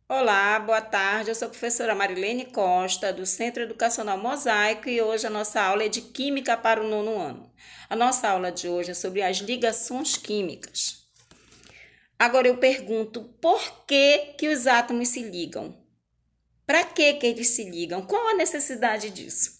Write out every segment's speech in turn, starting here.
Olá, boa tarde. Eu sou a professora Marilene Costa, do Centro Educacional Mosaico, e hoje a nossa aula é de Química para o nono ano. A nossa aula de hoje é sobre as ligações químicas. Agora eu pergunto, por que os átomos se ligam? Para que eles se ligam? Qual a necessidade disso?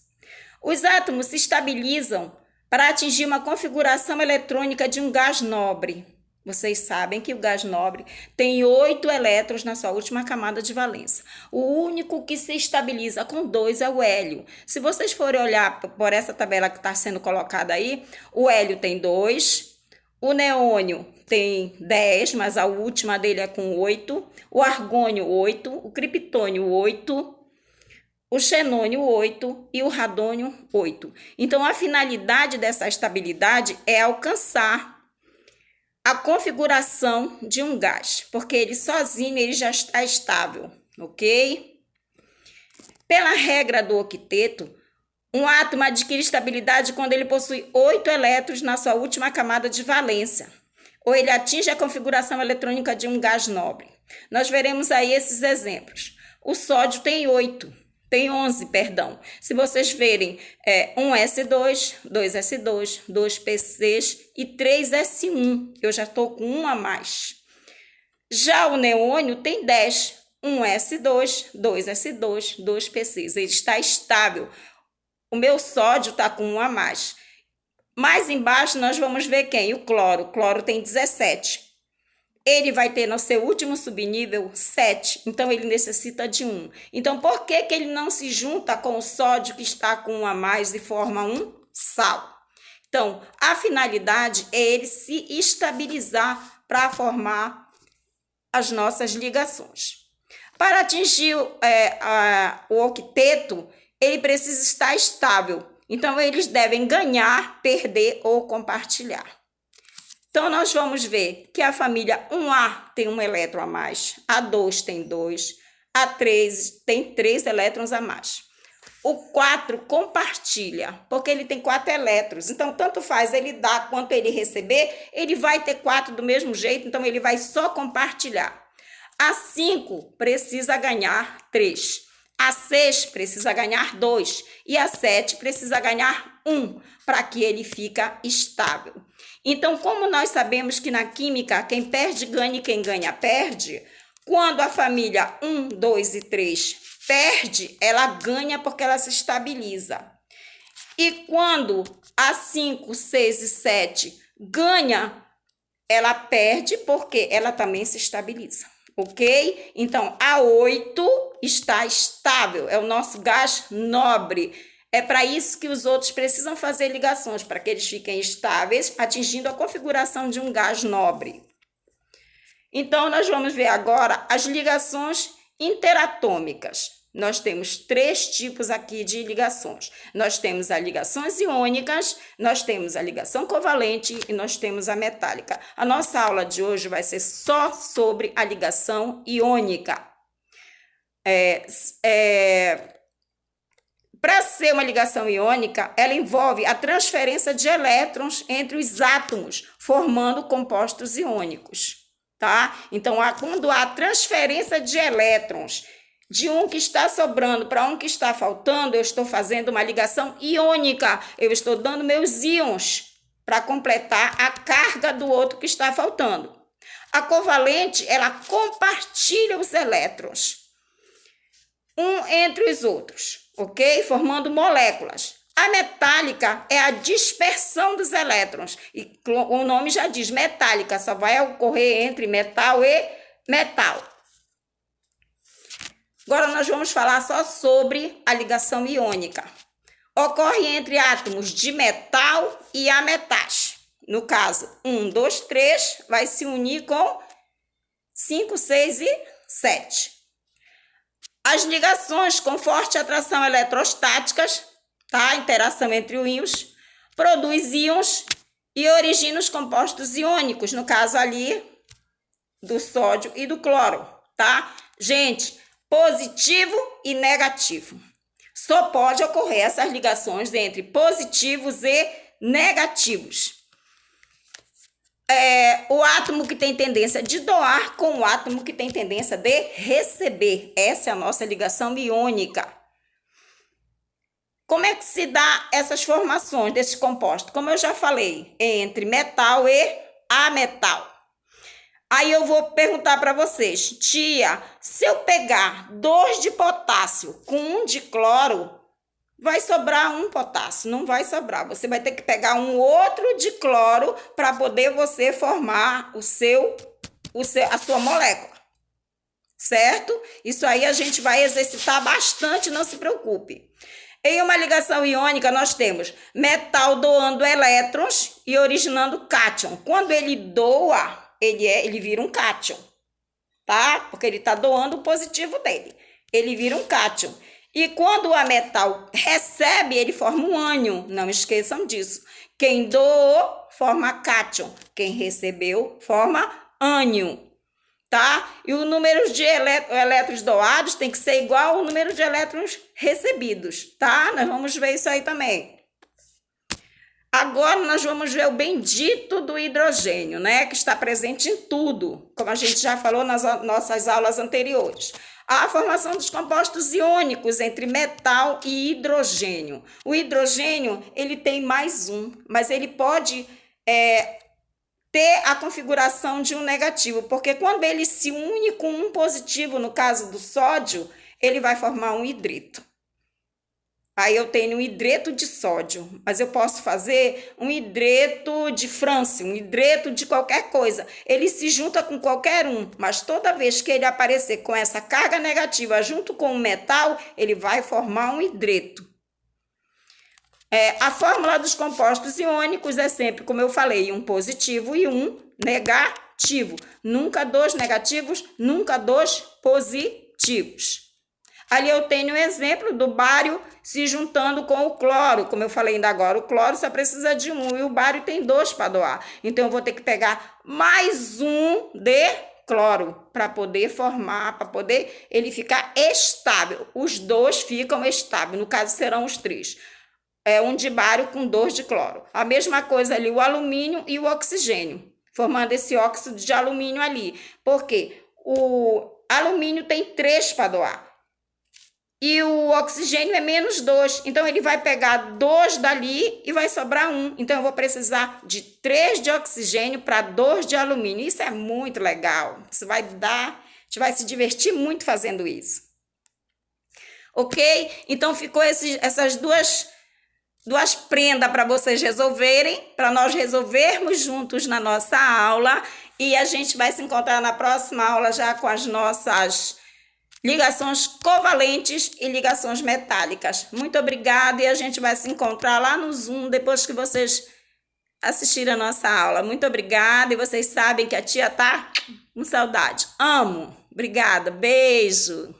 Os átomos se estabilizam para atingir uma configuração eletrônica de um gás nobre. Vocês sabem que o gás nobre tem 8 elétrons na sua última camada de valência. O único que se estabiliza com 2 é o hélio. Se vocês forem olhar por essa tabela que está sendo colocada aí, o hélio tem 2, o neônio tem 10, mas a última dele é com 8, o argônio 8, o criptônio 8, o xenônio 8 e o radônio 8. Então, a finalidade dessa estabilidade é alcançar a configuração de um gás, porque ele sozinho ele já está estável, ok? Pela regra do octeto, um átomo adquire estabilidade quando ele possui 8 elétrons na sua última camada de valência, ou ele atinge a configuração eletrônica de um gás nobre. Nós veremos aí esses exemplos. O sódio tem 8. Tem 11, perdão. Se vocês verem, um S2, 2S2, 2P6 e 3S1. Eu já estou com um a mais. Já o neônio tem 10. 1S2, 2S2, 2P6. Ele está estável. O meu sódio está com um a mais. Mais embaixo nós vamos ver quem? O cloro. O cloro tem 17. Ele vai ter no seu último subnível 7, então ele necessita de 1. Então, por que ele não se junta com o sódio que está com 1 a mais e forma um sal? Então, a finalidade é ele se estabilizar para formar as nossas ligações. Para atingir o octeto, ele precisa estar estável. Então, eles devem ganhar, perder ou compartilhar. Então, nós vamos ver que a família 1A tem um elétron a mais, a 2 tem 2, a 3 tem 3 elétrons a mais. O 4 compartilha, porque ele tem 4 elétrons. Então, tanto faz ele dar quanto ele receber, ele vai ter 4 do mesmo jeito, então ele vai só compartilhar. A 5 precisa ganhar 3. A 6 precisa ganhar 2 e a 7 precisa ganhar 1 para que ele fique estável. Então, como nós sabemos que na química quem perde ganha e quem ganha perde, quando a família 1, 2 e 3 perde, ela ganha porque ela se estabiliza. E quando a 5, 6 e 7 ganha, ela perde porque ela também se estabiliza. Ok? Então, a 8 está estável, é o nosso gás nobre. É para isso que os outros precisam fazer ligações, para que eles fiquem estáveis, atingindo a configuração de um gás nobre. Então, nós vamos ver agora as ligações interatômicas. Nós temos 3 tipos aqui de ligações. Nós temos as ligações iônicas, nós temos a ligação covalente e nós temos a metálica. A nossa aula de hoje vai ser só sobre a ligação iônica. Para ser uma ligação iônica, ela envolve a transferência de elétrons entre os átomos, formando compostos iônicos, tá? Então, quando há transferência de elétrons de um que está sobrando para um que está faltando, eu estou fazendo uma ligação iônica. Eu estou dando meus íons para completar a carga do outro que está faltando. A covalente, ela compartilha os elétrons um entre os outros, ok? Formando moléculas. A metálica é a dispersão dos elétrons. E o nome já diz, metálica, só vai ocorrer entre metal e metal. Agora nós vamos falar só sobre a ligação iônica. Ocorre entre átomos de metal e ametais. No caso, 1, 2, 3 vai se unir com 5, 6 e 7. As ligações com forte atração eletrostáticas, tá? Interação entre íons, produz íons e origina os compostos iônicos, no caso ali do sódio e do cloro, tá? Gente, positivo e negativo. Só pode ocorrer essas ligações entre positivos e negativos. o átomo que tem tendência de doar com o átomo que tem tendência de receber. Essa é a nossa ligação iônica. Como é que se dá essas formações desses compostos? Como eu já falei, entre metal e ametal. Aí eu vou perguntar para vocês, tia, se eu pegar 2 de potássio com 1 de cloro, vai sobrar 1 potássio, não vai sobrar. Você vai ter que pegar um outro de cloro para poder você formar a sua molécula, certo? Isso aí a gente vai exercitar bastante, não se preocupe. Em uma ligação iônica, nós temos metal doando elétrons e originando cátion. Quando ele doa, ele vira um cátion, tá? Porque ele está doando o positivo dele. Ele vira um cátion. E quando o ametal recebe, ele forma um ânion. Não esqueçam disso. Quem doou, forma cátion. Quem recebeu, forma ânion. Tá? E o número de elétrons doados tem que ser igual ao número de elétrons recebidos, tá? Nós vamos ver isso aí também. Agora nós vamos ver o bendito do hidrogênio, né? Que está presente em tudo, como a gente já falou nas nossas aulas anteriores. A formação dos compostos iônicos entre metal e hidrogênio. O hidrogênio, ele tem mais um, mas ele pode ter a configuração de um negativo, porque quando ele se une com um positivo, no caso do sódio, ele vai formar um hidreto. Aí eu tenho um hidreto de sódio, mas eu posso fazer um hidreto de frâncio, um hidreto de qualquer coisa. Ele se junta com qualquer um, mas toda vez que ele aparecer com essa carga negativa junto com o metal, ele vai formar um hidreto. A fórmula dos compostos iônicos é sempre, como eu falei, um positivo e um negativo. Nunca 2 negativos, nunca 2 positivos. Ali eu tenho um exemplo do bário se juntando com o cloro. Como eu falei ainda agora, o cloro só precisa de 1 e o bário tem 2 para doar. Então, eu vou ter que pegar mais 1 de cloro para poder formar, para poder ele ficar estável. Os 2 ficam estáveis, no caso serão os 3. 1 de bário com 2 de cloro. A mesma coisa ali, o alumínio e o oxigênio, formando esse óxido de alumínio ali. Porque o alumínio tem 3 para doar. E o oxigênio é menos 2. Então, ele vai pegar 2 dali e vai sobrar 1. Então, eu vou precisar de 3 de oxigênio para 2 de alumínio. Isso é muito legal. Isso vai dar... A gente vai se divertir muito fazendo isso. Ok? Então, ficou essas duas prendas para vocês resolverem, para nós resolvermos juntos na nossa aula. E a gente vai se encontrar na próxima aula já com as nossas ligações covalentes e ligações metálicas. Muito obrigada e a gente vai se encontrar lá no Zoom depois que vocês assistirem a nossa aula. Muito obrigada e vocês sabem que a tia tá com saudade. Amo. Obrigada. Beijo.